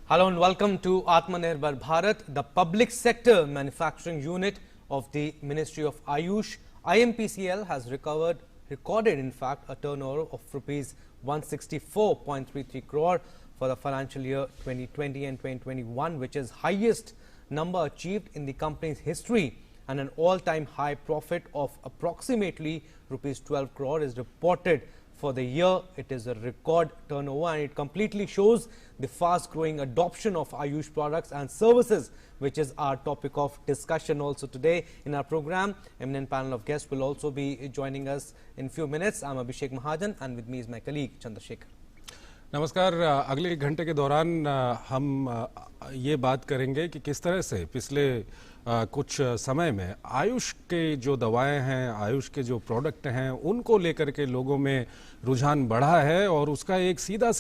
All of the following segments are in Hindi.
Hello and welcome to Atmanirbhar Bharat, the public sector manufacturing unit of the Ministry of Ayush. IMPCL has recorded in fact a turnover of rupees 164.33 crore for the financial year 2020 and 2021, which is highest number achieved in the company's history, and an all-time high profit of approximately rupees 12 crore is reported for the year. It is a record turnover and it completely shows the fast-growing adoption of Ayush products and services, which is our topic of discussion also today in our program. Eminent panel of guests will also be joining us in few minutes. I'm Abhishek Mahajan and with me is my colleague Chandrasekhar. नमस्कार। अगले एक घंटे के दौरान हम ये बात करेंगे कि किस तरह से पिछले कुछ समय में आयुष के जो दवाएं हैं, आयुष के जो प्रोडक्ट हैं, उनको लेकर के लोगों में रुझान बढ़ा है और उसका एक सीधा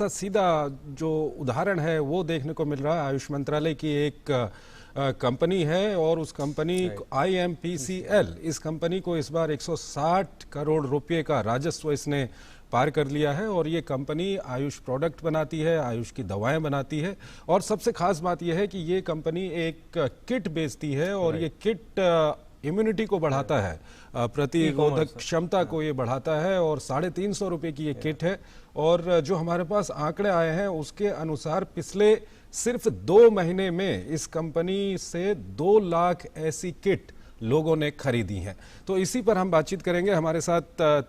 जो उदाहरण है वो देखने को मिल रहा है। आयुष मंत्रालय की एक कंपनी है और उस कंपनी IMPCL, इस कंपनी को इस बार 160 करोड़ रुपए का राजस्व इसने पार कर लिया है और ये कंपनी आयुष प्रोडक्ट बनाती है, आयुष की दवाएं बनाती है और सबसे खास बात यह है कि ये कंपनी एक किट बेचती है और ये किट इम्यूनिटी को बढ़ाता है, प्रतिरोधक क्षमता को ये बढ़ाता है और 350 रुपए की ये किट है। और जो हमारे पास आंकड़े आए हैं उसके अनुसार पिछले सिर्फ 2 महीने में इस कंपनी से 2 लाख ऐसी किट लोगों ने खरीदी हैं। तो इसी पर हम बातचीत करेंगे। हमारे साथ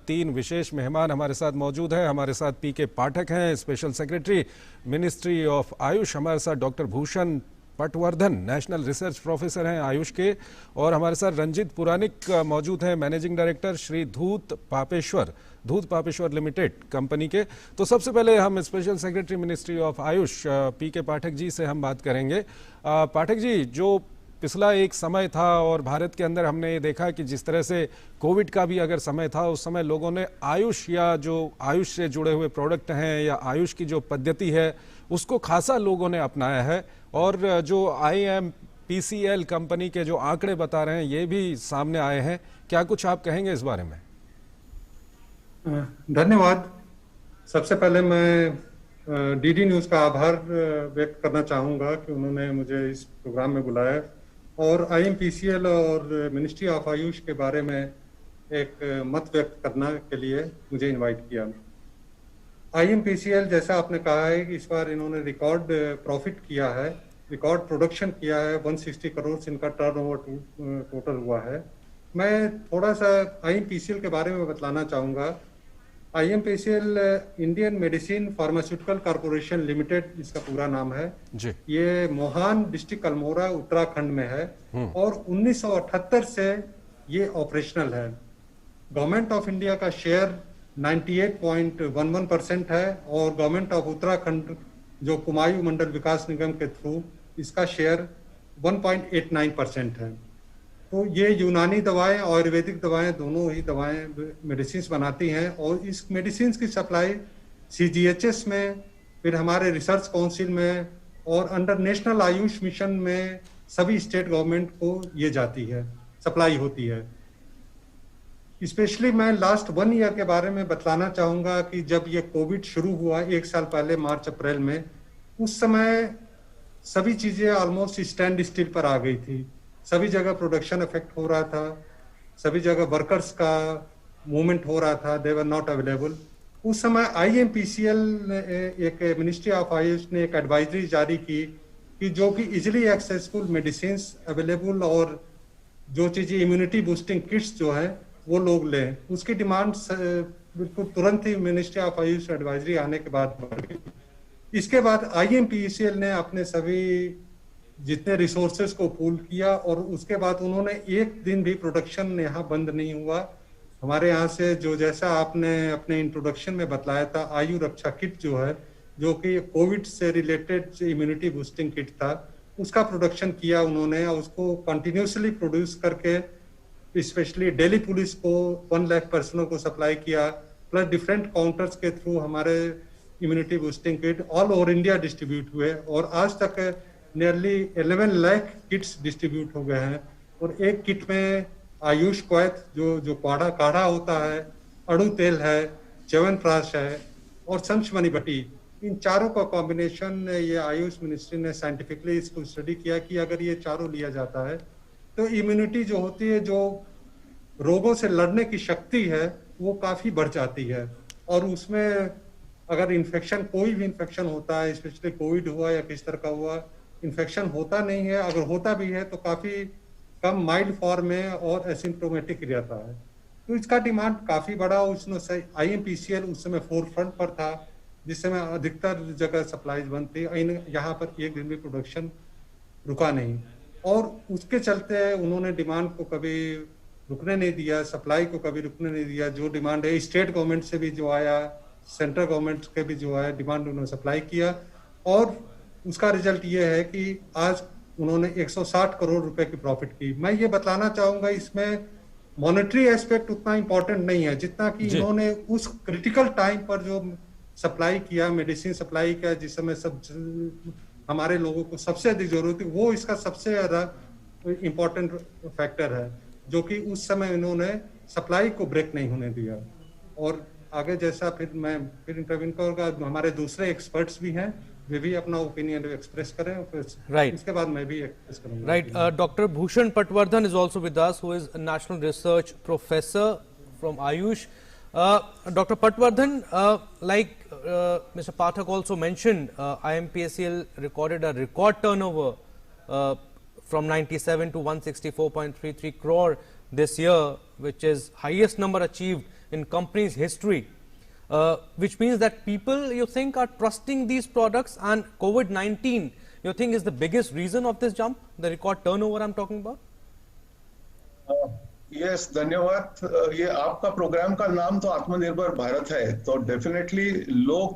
3 विशेष मेहमान हमारे साथ मौजूद हैं। हमारे साथ PK पाठक हैं, special secretary ministry of Ayush. हमारे साथ doctor Bhushan Patwardhan, national research professor हैं आयुष के, और हमारे साथ रंजित पुरानिक मौजूद हैं, मैनेजिंग डायरेक्टर श्री धूत पापेश्वर लिमिटेड कंपनी के। तो सबसे पहले हम special secretary ministry of Ayush PK Pathak ji से हम बात करेंगे। पाठक जी, जो पिछला एक समय था और भारत के अंदर हमने ये देखा कि जिस तरह से कोविड का भी अगर समय था, उस समय लोगों ने आयुष या जो आयुष से जुड़े हुए प्रोडक्ट हैं या आयुष की जो पद्धति है उसको खासा लोगों ने अपनाया है और जो IMPCL कंपनी के जो आंकड़े बता रहे हैं ये भी सामने आए हैं। क्या कुछ आप कहेंगे इस बारे में? धन्यवाद। सबसे पहले मैं DD न्यूज़ का आभार व्यक्त करना चाहूँगा कि उन्होंने मुझे इस प्रोग्राम में बुलाया और IMPCL और मिनिस्ट्री ऑफ आयुष के बारे में एक मत व्यक्त करने के लिए मुझे इनवाइट किया। IMPCL, जैसा आपने कहा है कि इस बार इन्होंने रिकॉर्ड प्रॉफिट किया है, रिकॉर्ड प्रोडक्शन किया है। 160 करोड़ इनका टर्नओवर टोटल हुआ है। मैं थोड़ा सा IMPCL के बारे में बतलाना चाहूँगा। IMPCL Indian medicine pharmaceutical corporation limited इसका पूरा नाम है जी। ये मोहान डिस्ट्रिक्ट अल्मोड़ा उत्तराखंड में है और 1978 से ये ऑपरेशनल है। गवर्नमेंट ऑफ इंडिया का शेयर 98.11% है और गवर्नमेंट ऑफ उत्तराखंड जो कुमायूं मंडल विकास निगम के थ्रू इसका शेयर 1.89% है। तो ये यूनानी दवाएं, आयुर्वेदिक दवाएं, दोनों ही दवाएं मेडिसिन बनाती हैं और इस मेडिसिन की सप्लाई CGHS में, फिर हमारे रिसर्च काउंसिल में और अंडर नेशनल आयुष मिशन में सभी स्टेट गवर्नमेंट को ये जाती है, सप्लाई होती है। स्पेशली मैं लास्ट 1 ईयर के बारे में बतलाना चाहूँगा कि जब ये कोविड शुरू हुआ 1 साल पहले मार्च अप्रैल में, उस समय सभी चीज़ें ऑलमोस्ट स्टैंड स्टिल पर आ गई थी। सभी जगह प्रोडक्शन इफेक्ट हो रहा था, सभी जगह वर्कर्स का मूवमेंट हो रहा था, दे वर नॉट अवेलेबल। उस समय IMPCL ने एक मिनिस्ट्री ऑफ आयुष ने एक एडवाइजरी जारी की कि जो कि इजिली एक्सेसिबल मेडिसिन अवेलेबल और जो चीज़ें इम्यूनिटी बूस्टिंग किट्स जो है वो लोग लें। उसकी डिमांड बिल्कुल तुरंत ही मिनिस्ट्री ऑफ आयुष एडवाइजरी आने के बाद बढ़ गई। इसके बाद IMPCL ने अपने सभी जितने रिसोर्सेज को पूल किया और उसके बाद उन्होंने एक दिन भी प्रोडक्शन यहाँ बंद नहीं हुआ। हमारे यहाँ से जो जैसा आपने अपने इंट्रोडक्शन में बतलाया था, आयु रक्षा किट जो है, जो कि कोविड से रिलेटेड इम्यूनिटी बूस्टिंग किट था, उसका प्रोडक्शन किया उन्होंने और उसको कंटिन्यूसली प्रोड्यूस करके स्पेशली दिल्ली पुलिस को 1 लाख पर्सनों को सप्लाई किया, प्लस डिफरेंट काउंटर्स के थ्रू हमारे immunity boosting kit all over India distribute हुए और आज तक नियरली 11 लाख किट्स डिस्ट्रीब्यूट हो गए हैं। और एक किट में आयुष क्वैथ जो काढ़ा होता है, अड़ू तेल है, च्यवनप्राश है और संशमनी बटी, इन चारों का कॉम्बिनेशन ये आयुष मिनिस्ट्री ने साइंटिफिकली इसको स्टडी किया कि अगर ये चारों लिया जाता है तो इम्यूनिटी जो होती है, जो रोगों से लड़ने की शक्ति है, वो काफी बढ़ जाती है। और उसमें अगर इन्फेक्शन, कोई भी इन्फेक्शन होता है, स्पेशली कोविड हुआ या किस तरह का हुआ, इन्फेक्शन होता नहीं है, अगर होता भी है तो काफी कम माइल्ड फॉर्म में और एसिम्प्टोमेटिक रहता है। तो इसका डिमांड काफी बड़ा। उसमें IMPCL उस समय फोरफ्रंट पर था, जिस समय अधिकतर जगह सप्लाईज बंद थी। यहाँ पर एक दिन भी प्रोडक्शन रुका नहीं, और उसके चलते उन्होंने डिमांड को कभी रुकने नहीं दिया, सप्लाई को कभी रुकने नहीं दिया। जो डिमांड है स्टेट गवर्नमेंट से भी जो आया, सेंट्रल गवर्नमेंट के भी जो आया, डिमांड उन्होंने सप्लाई किया। और उसका रिजल्ट ये है कि आज उन्होंने 160 करोड़ रुपए की प्रॉफिट की। मैं ये बताना चाहूंगा, इसमें मॉनेटरी एस्पेक्ट उतना इंपॉर्टेंट नहीं है जितना कि इन्होंने उस क्रिटिकल टाइम पर जो सप्लाई किया, मेडिसिन सप्लाई किया, जिस समय सब हमारे लोगों को सबसे अधिक जरूरत थी, वो इसका सबसे ज्यादा इंपॉर्टेंट फैक्टर है, जो कि उस समय इन्होंने सप्लाई को ब्रेक नहीं होने दिया। और आगे जैसा फिर इंटरव्यू करूंगा, हमारे दूसरे एक्सपर्ट्स भी हैं, वे भी अपना ओपिनियन एक्सप्रेस करें, फिर इसके बाद मैं भी एक्सप्रेस करूंगा। Right, doctor Bhushan Patwardhan is also with us, who is national research professor from Ayush. Dr. Patwardhan, like Mr. Pathak also mentioned, IMPCL recorded a record turnover from 97 to 164.33 crore this year, which is highest number achieved in company's history, which means that people, you think, are trusting these products, and COVID-19, you think, is the biggest reason of this jump, the record turnover I'm talking about? Yes, धन्यवाद। ये आपका प्रोग्राम का नाम तो आत्मनिर्भर भारत है, तो डेफिनेटली लोग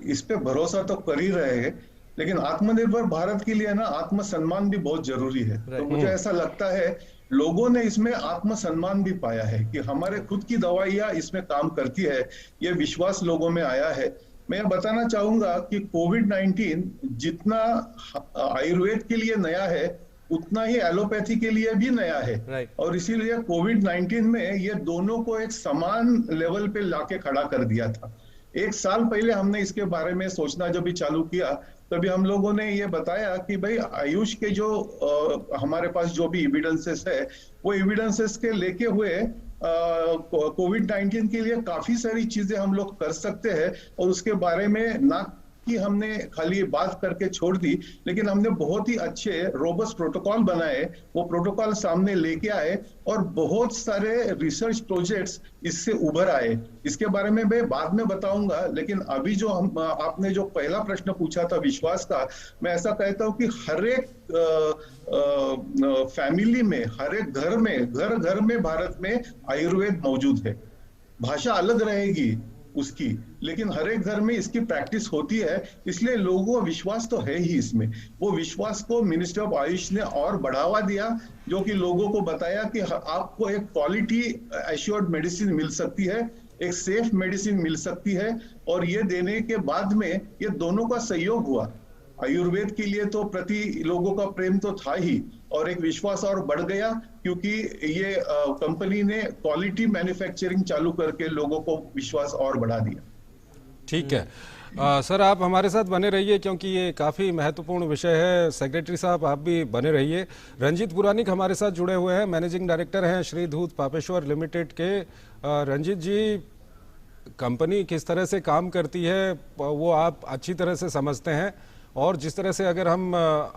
इस पे भरोसा तो कर ही रहे हैं, लेकिन आत्मनिर्भर भारत के लिए ना आत्मसम्मान भी बहुत जरूरी है। तो मुझे ऐसा लगता है लोगों ने इसमें आत्मसम्मान भी पाया है कि हमारे खुद की दवाइयां इसमें काम करती है, ये विश्वास लोगों में आया है। मैं बताना चाहूंगा कि कोविड-19 जितना आयुर्वेद के लिए नया है, उतना ही एलोपैथी के लिए भी नया है। और इसीलिए कोविड-19 में ये दोनों को एक समान लेवल पे लाके खड़ा कर दिया था। 1 साल पहले हमने इसके बारे में सोचना जब भी चालू किया, तभी हम लोगों ने ये बताया कि भाई आयुष के जो हमारे पास जो भी एविडेंसेस है, वो एविडेंसेस के लेके हुए कोविड-19 के लिए काफी सारी चीजें हम लोग कर सकते हैं। और उसके बारे में ना कि हमने खाली बात करके छोड़ दी, लेकिन हमने बहुत ही अच्छे रोबस्ट प्रोटोकॉल बनाए, वो प्रोटोकॉल सामने लेके आए, और बहुत सारे रिसर्च प्रोजेक्ट्स इससे उभर आए। इसके बारे में मैं बाद में बताऊंगा, लेकिन अभी जो आपने जो पहला प्रश्न पूछा था विश्वास का, मैं ऐसा कहता हूं कि हर एक फैमिली में, हर एक घर में, घर में भारत में आयुर्वेद मौजूद है। भाषा अलग रहेगी उसकी, लेकिन हर एक घर में इसकी प्रैक्टिस होती है, इसलिए लोगों को विश्वास तो है ही इसमें। वो विश्वास को मिनिस्ट्री ऑफ आयुष ने और बढ़ावा दिया, जो कि लोगों को बताया कि आपको एक क्वालिटी एश्योर्ड मेडिसिन मिल सकती है, एक सेफ मेडिसिन मिल सकती है। और ये देने के बाद में ये दोनों का सहयोग हुआ। आयुर्वेद के लिए तो प्रति लोगों का प्रेम तो था ही, और एक विश्वास और बढ़ गया, क्योंकि ये कंपनी ने क्वालिटी मैन्युफैक्चरिंग चालू करके लोगों को विश्वास और बढ़ा दिया। ठीक है सर, आप हमारे साथ बने रहिए, क्योंकि ये काफ़ी महत्वपूर्ण विषय है। सेक्रेटरी साहब, आप भी बने रहिए। रंजीत पुरानिक हमारे साथ जुड़े हुए हैं, मैनेजिंग डायरेक्टर हैं श्री धूत पापेश्वर लिमिटेड के। रंजीत जी, कंपनी किस तरह से काम करती है वो आप अच्छी तरह से समझते हैं, और जिस तरह से अगर हम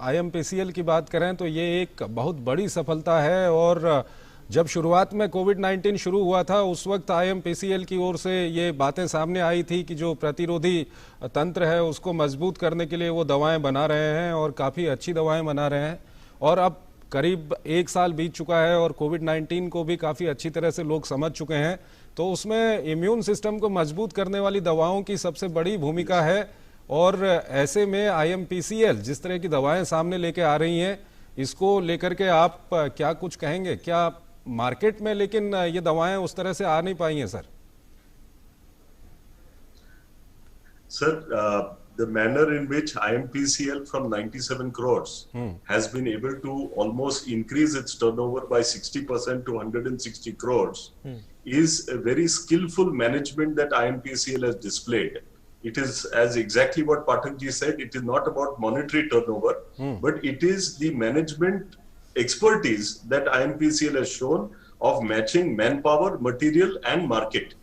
IMPCL की बात करें तो ये एक बहुत बड़ी सफलता है। और जब शुरुआत में कोविड-19 शुरू हुआ था, उस वक्त IMPCL की ओर से ये बातें सामने आई थी कि जो प्रतिरोधी तंत्र है उसको मजबूत करने के लिए वो दवाएं बना रहे हैं, और काफ़ी अच्छी दवाएं बना रहे हैं। और अब करीब 1 साल बीत चुका है, और कोविड-19 को भी काफ़ी अच्छी तरह से लोग समझ चुके हैं। तो उसमें इम्यून सिस्टम को मजबूत करने वाली दवाओं की सबसे बड़ी भूमिका है। और ऐसे में IMPCL जिस तरह की दवाएं सामने लेके आ रही हैं, इसको लेकर के आप क्या कुछ कहेंगे? क्या मार्केट में लेकिन ये दवाएं उस तरह से आ नहीं पाई हैं sir? Sir, the manner in which IMPCL from 97 crores has been able to almost increase its turnover by 60% to 160 crores is a very skillful management that IMPCL has displayed. It is, as exactly what Pathak ji said, it is not about monetary turnover, but it is the management expertise that IMPCL has shown of matching manpower, material and market.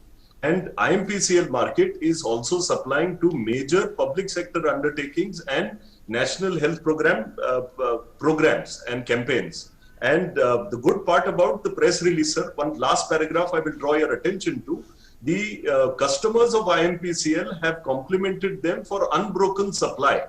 And IMPCL market is also supplying to major public sector undertakings and national health programs and campaigns. And the good part about the press release, sir, one last paragraph I will draw your attention to. The customers of IMPCL have complimented them for unbroken supply.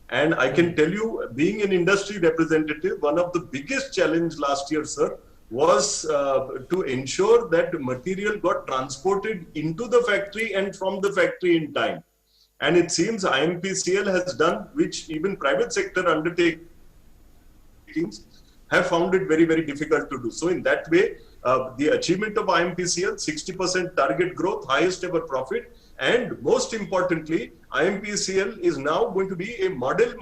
And I can tell you, being an industry representative, one of the biggest challenge last year, sir, was to ensure that material got transported into the factory and from the factory in time. And it seems IMPCL has done, which even private sector undertakings have found it very, very difficult to do. So in that way, the achievement of IMPCL, 60% target growth, highest ever profit, and most importantly, IMPCL is now going to be a model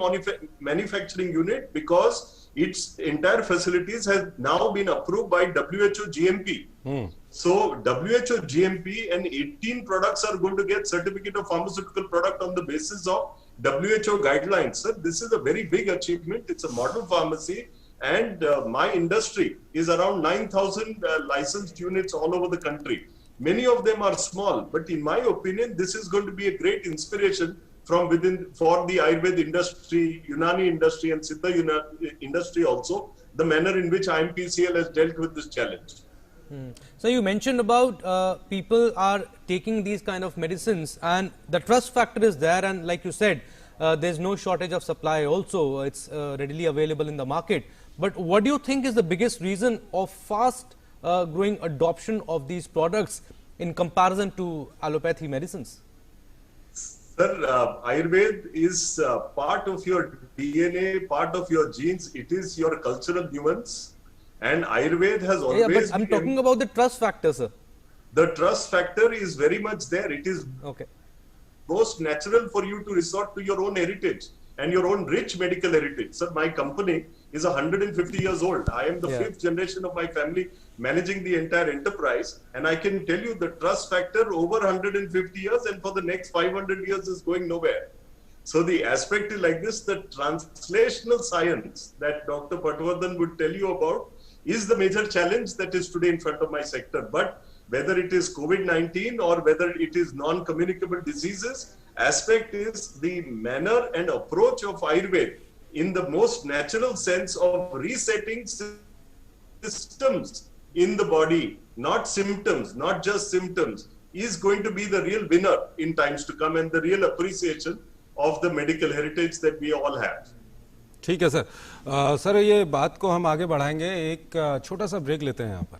manufacturing unit because its entire facilities have now been approved by WHO GMP. So WHO GMP and 18 products are going to get certificate of pharmaceutical product on the basis of WHO guidelines. Sir, this is a very big achievement. It's a model pharmacy. And my industry is around 9,000 licensed units all over the country. Many of them are small, but in my opinion, this is going to be a great inspiration from within for the Ayurveda industry, Unani industry and Siddha industry also, the manner in which IMPCL has dealt with this challenge. So you mentioned about people are taking these kind of medicines and the trust factor is there, and like you said, there's no shortage of supply also, it's readily available in the market. But what do you think is the biggest reason of fast growing adoption of these products in comparison to allopathy medicines? Sir, Ayurveda is part of your DNA, part of your genes. It is your cultural nuance. And Ayurveda has always... Yeah, but I'm talking about the trust factor, sir. The trust factor is very much there. It is most natural for you to resort to your own heritage and your own rich medical heritage. Sir, my company is 150 years old. I am the fifth generation of my family managing the entire enterprise. And I can tell you the trust factor over 150 years and for the next 500 years is going nowhere. So the aspect is like this, the translational science that Dr. Patwardhan would tell you about is the major challenge that is today in front of my sector. But whether it is COVID-19 or whether it is non-communicable diseases, aspect is the manner and approach of Ayurveda in the most natural sense of resetting systems in the body, not symptoms, not just symptoms, is going to be the real winner in times to come and the real appreciation of the medical heritage that we all have. ठीक है सर। सर ये बात को हम आगे बढ़ाएंगे, एक छोटा सा ब्रेक लेते हैं यहाँ पर।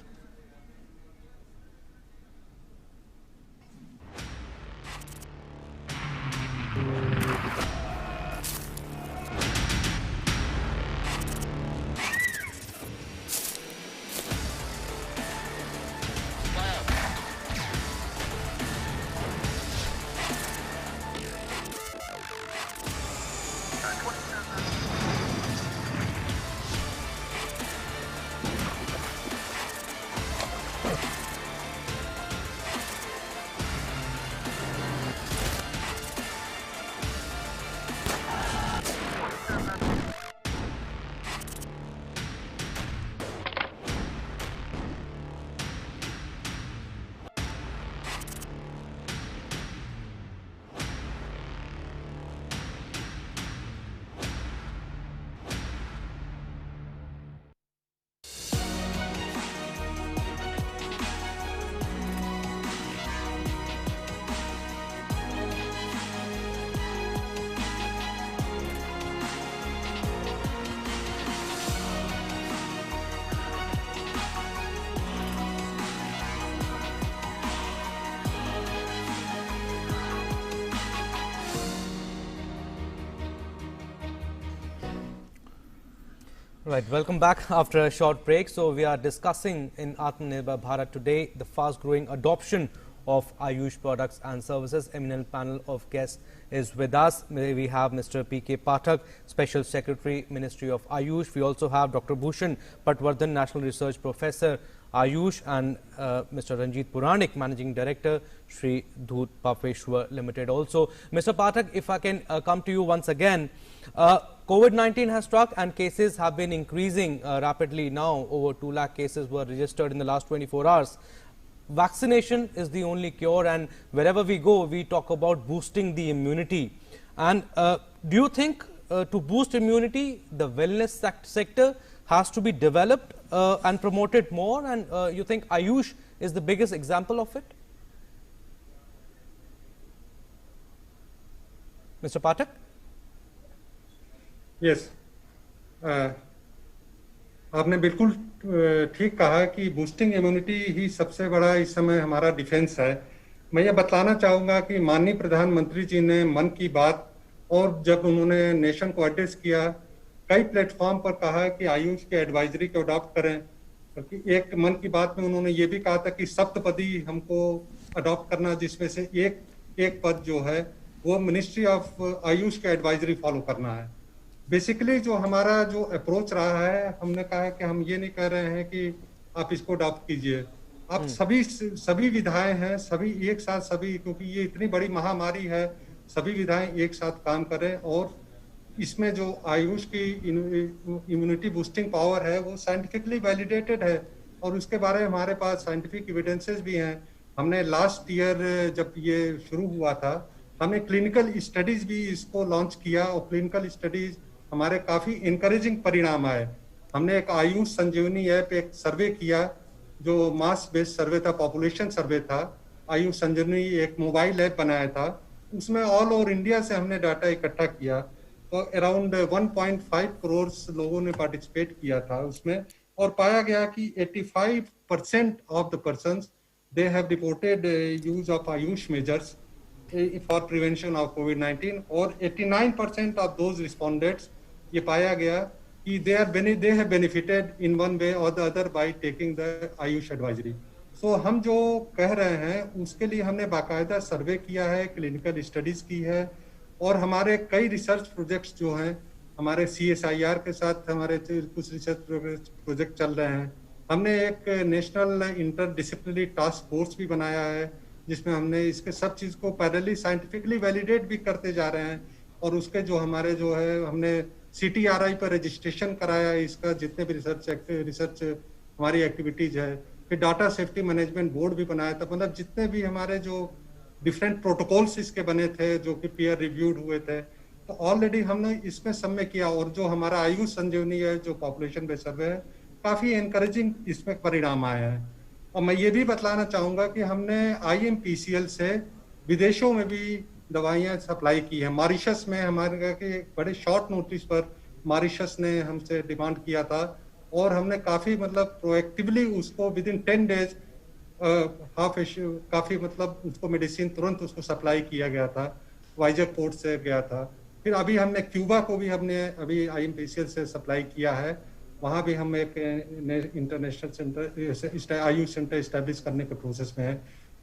Right, welcome back after a short break. So we are discussing in Atmanirbhar Bharat today the fast growing adoption of Ayush products and services. Eminent panel of guests is with us. We have Mr. P.K. Pathak, Special Secretary, Ministry of Ayush. We also have Dr. Bhushan Patwardhan, National Research Professor, Ayush, and Mr. Ranjit Puranik, Managing Director, Shri Dhoot Papeshwar Limited. Also, Mr. Pathak, if I can come to you once again, COVID-19 has struck and cases have been increasing rapidly now. Over 2 lakh cases were registered in the last 24 hours. Vaccination is the only cure, and wherever we go, we talk about boosting the immunity. And do you think to boost immunity, the wellness sector has to be developed and promoted more, and you think Ayush is the biggest example of it? Mr. Pathak? Yes. आपने बिल्कुल ठीक कहा कि बूस्टिंग इम्यूनिटी ही सबसे बड़ा इस समय हमारा डिफेंस है। मैं ये बतलाना चाहूँगा कि माननीय प्रधानमंत्री जी ने मन की बात और जब उन्होंने नेशन को एड्रेस किया, कई प्लेटफॉर्म पर कहा कि आयुष के एडवाइजरी को अडॉप्ट करें। क्योंकि एक मन की बात में उन्होंने ये भी कहा था कि सप्तपदी हमको अडॉप्ट करना, जिसमें से एक पद जो है वो मिनिस्ट्री ऑफ आयुष के एडवाइजरी फॉलो करना है। बेसिकली जो हमारा जो अप्रोच रहा है, हमने कहा है कि हम ये नहीं कह रहे हैं कि आप इसको अडॉप्ट कीजिए, आप सभी विधाएं हैं, सभी एक साथ, सभी, क्योंकि ये इतनी बड़ी महामारी है, सभी विधाएं एक साथ काम करें। और इसमें जो आयुष की इम्यूनिटी बूस्टिंग पावर है वो साइंटिफिकली वैलिडेटेड है और उसके बारे में हमारे पास साइंटिफिक एविडेंसेस भी हैं। हमने लास्ट ईयर जब ये शुरू हुआ था, हमने क्लिनिकल स्टडीज भी इसको लॉन्च किया और क्लिनिकल स्टडीज हमारे काफी इनकरेजिंग परिणाम आए। हमने एक आयुष संजीवनी ऐप एक सर्वे किया जो मास बेस्ड सर्वे था, पॉपुलेशन सर्वे था। आयुष संजीवनी एक मोबाइल ऐप बनाया था, उसमें ऑल ओवर इंडिया से हमने डाटा इकट्ठा किया, तो अराउंड 1.5 करोड़ लोगों ने पार्टिसिपेट किया था उसमें, और पाया गया कि 85% of the persons they have reported use of AYUSH measures for prevention of कोविड-19 और 89% ऑफ दोज रिस्पोंडेंट्स ये पाया गया कि they have benefited in one way और the other by taking the AYUSH advisory. So हम जो कह रहे हैं उसके लिए हमने बाकायदा सर्वे किया है, क्लिनिकल स्टडीज की है और हमारे कई रिसर्च प्रोजेक्ट्स जो हैं, हमारे CSIR के साथ हमारे कुछ रिसर्च प्रोजेक्ट चल रहे हैं। हमने एक नेशनल इंटरडिसिप्लिनरी टास्क फोर्स भी बनाया है जिसमें हमने इसके सब चीज को पैरेलली साइंटिफिकली वैलिडेट भी करते जा रहे हैं और उसके जो हमारे जो है हमने CTRI पर रजिस्ट्रेशन कराया, इसका जितने भी रिसर्च हमारी एक्टिविटीज है। फिर डाटा सेफ्टी मैनेजमेंट बोर्ड भी बनाया था, मतलब जितने भी हमारे जो डिफरेंट प्रोटोकॉल्स इसके बने थे जो कि पीयर रिव्यूड हुए थे, तो ऑलरेडी हमने इसमें सब में किया। और जो हमारा आयुष संजीवनी है जो पॉपुलेशन बेस्ड सर्वे है, काफी एनकरेजिंग इसमें परिणाम आए हैं। और मैं ये भी बतलाना चाहूंगा कि हमने IMPCL से विदेशों में भी दवाइयां सप्लाई की है। मॉरिशस में हमारे के बड़े शॉर्ट नोटिस पर मॉरिशस ने हमसे डिमांड किया था और हमने काफी मतलब प्रोएक्टिवली उसको विद इन 10 डेज काफी मतलब उसको मेडिसिन तुरंत उसको सप्लाई किया गया था, वाइजर पोर्ट से गया था। फिर अभी हमने क्यूबा को भी हमने अभी IMPCL से सप्लाई किया है, वहाँ भी हम एक international centre Ayush centre establish करने के प्रोसेस में है।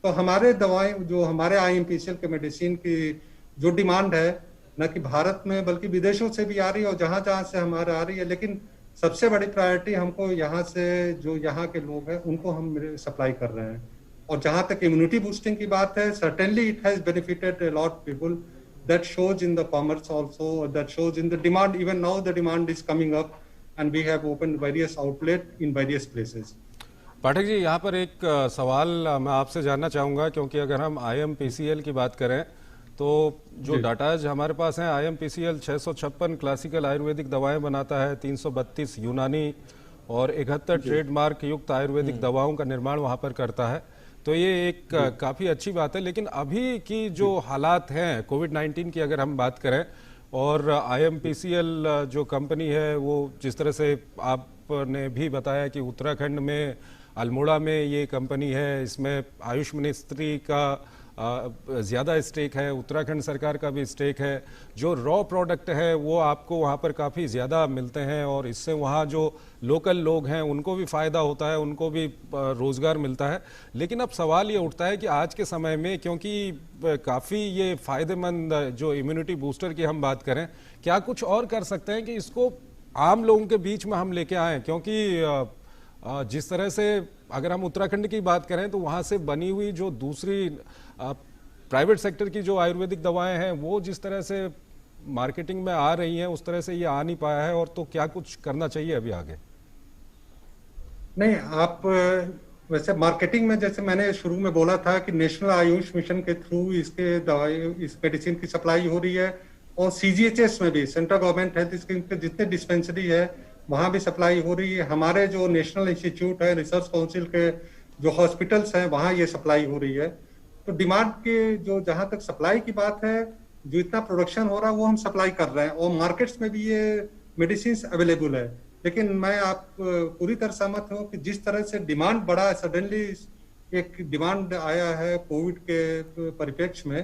तो हमारे दवाएं जो हमारे IMPCL के मेडिसिन की जो डिमांड है न कि भारत में बल्कि विदेशों से भी आ रही है और जहाँ जहाँ से हमारे आ रही है, लेकिन सबसे बड़ी प्रायोरिटी हमको यहाँ से जो यहाँ के लोग हैं उनको हम सप्लाई कर रहे हैं। और जहाँ तक इम्यूनिटी बूस्टिंग की बात है, certainly it has benefited a lot people, that shows in the commerce also, that shows in the demand. Even now the demand is coming up and we have opened various outlet in various places. Pathak ji, यहाँ पर एक सवाल मैं आपसे जानना चाहूँगा, क्योंकि अगर हम IMPCL की बात करें तो जो डाटाज हमारे पास हैं, IMPCL 656 क्लासिकल आयुर्वेदिक दवाएं बनाता है, 332 यूनानी और 71 ट्रेडमार्क युक्त आयुर्वेदिक दवाओं का निर्माण वहाँ पर करता है। तो ये एक काफ़ी अच्छी बात है। लेकिन अभी की जो हालात हैं कोविड-19 की अगर हम बात करें, और IMPCL जो कंपनी है वो जिस तरह से आपने भी बताया कि उत्तराखंड में अल्मोड़ा में ये कंपनी है, इसमें आयुष मिनिस्ट्री का ज़्यादा स्टेक है, उत्तराखंड सरकार का भी स्टेक है। जो रॉ प्रोडक्ट है वो आपको वहाँ पर काफ़ी ज़्यादा मिलते हैं और इससे वहाँ जो लोकल लोग हैं उनको भी फ़ायदा होता है, उनको भी रोज़गार मिलता है। लेकिन अब सवाल ये उठता है कि आज के समय में, क्योंकि काफ़ी ये फ़ायदेमंद जो इम्यूनिटी बूस्टर की हम बात करें, क्या कुछ और कर सकते हैं कि इसको आम लोगों के बीच में हम लेके आएँ? क्योंकि जिस तरह से अगर हम उत्तराखंड की बात करें तो वहाँ से बनी हुई जो दूसरी प्राइवेट सेक्टर की जो आयुर्वेदिक दवाएं हैं वो जिस तरह से मार्केटिंग में आ रही हैं उस तरह से ये आ नहीं पाया है। और तो क्या कुछ करना चाहिए अभी आगे? नहीं, आप वैसे मार्केटिंग में जैसे मैंने शुरू में बोला था कि नेशनल आयुष मिशन के थ्रू इसके दवाई, इस मेडिसिन की सप्लाई हो रही है और सीजीएचएस में भी, सेंट्रल गवर्नमेंट हेल्थ स्कीम के जितने डिस्पेंसरी है वहां भी सप्लाई हो रही है। हमारे जो नेशनल इंस्टीट्यूट है, रिसर्च काउंसिल के जो हॉस्पिटल्स हैं वहां ये सप्लाई हो रही है। तो डिमांड के जो, जहां तक सप्लाई की बात है, जो इतना प्रोडक्शन हो रहा है वो हम सप्लाई कर रहे हैं और मार्केट्स में भी ये मेडिसिन अवेलेबल है। लेकिन मैं आप पूरी तरह सहमत हूँ कि जिस तरह से डिमांड बढ़ा, सडनली एक डिमांड आया है कोविड के परिप्रेक्ष्य में,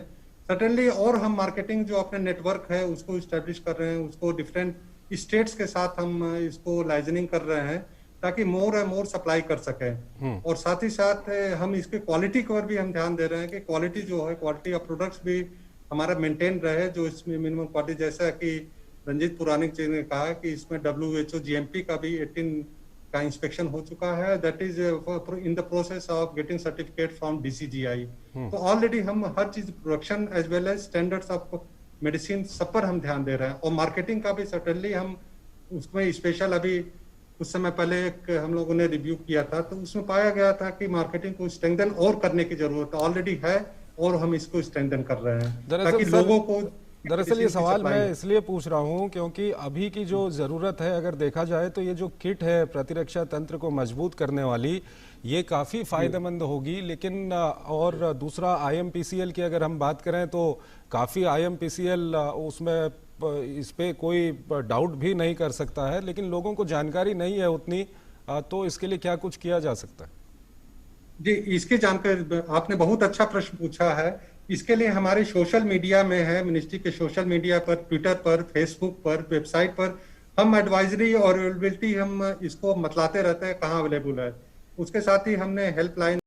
सडनली और हम मार्केटिंग जो अपने नेटवर्क है उसको स्टैब्लिश कर रहे हैं, उसको डिफरेंट स्टेट्स के साथ हम इसको लाइजनिंग कर रहे हैं ताकि मोर एंड मोर सप्लाई कर सकें। और साथ ही साथ हम इसके क्वालिटी पर भी हम ध्यान दे रहे हैं कि क्वालिटी जो है, क्वालिटी ऑफ प्रोडक्ट्स भी हमारा मेंटेन रहे, जो इसमें मिनिमम क्वालिटी, जैसा कि रंजीत पुरानिक जी ने कहा कि इसमें WHO GMP का भी 18 का इंस्पेक्शन हो चुका है, that is in the process of getting certificate from DCGI। तो ऑलरेडी हम हर चीज, production as well as standards of medicine, सब पर हम ध्यान दे रहे हैं। और मार्केटिंग का भी सर्टेनली हम उसमें स्पेशल, अभी कुछ समय पहले एक हम लोगों ने रिव्यू किया था तो उसमें पाया गया था कि मार्केटिंग को स्ट्रेंथन और करने की जरूरत ऑलरेडी है और हम इसको स्ट्रेंथन कर रहे हैं ताकि लोगों को। दरअसल ये सवाल मैं इसलिए पूछ रहा हूं क्योंकि अभी की जो जरूरत है, अगर देखा जाए तो ये जो किट है प्रतिरक्षा तंत्र को मजबूत करने वाली, ये काफी फायदेमंद होगी। लेकिन और दूसरा IMPCL की अगर हम बात करें तो काफी IMPCL उसमें इस पे कोई डाउट भी नहीं कर सकता है, लेकिन लोगों को जानकारी नहीं है उतनी, तो इसके लिए क्या कुछ किया जा सकता है? जी, इसकी जानकारी आपने बहुत अच्छा प्रश्न पूछा है। इसके लिए हमारे सोशल मीडिया में है, मिनिस्ट्री के सोशल मीडिया पर, ट्विटर पर, फेसबुक पर, वेबसाइट पर हम एडवाइजरी और अवेलेबिलिटी हम इसको मतलाते रहते हैं कहाँ अवेलेबल है। उसके साथ ही हमने हेल्पलाइन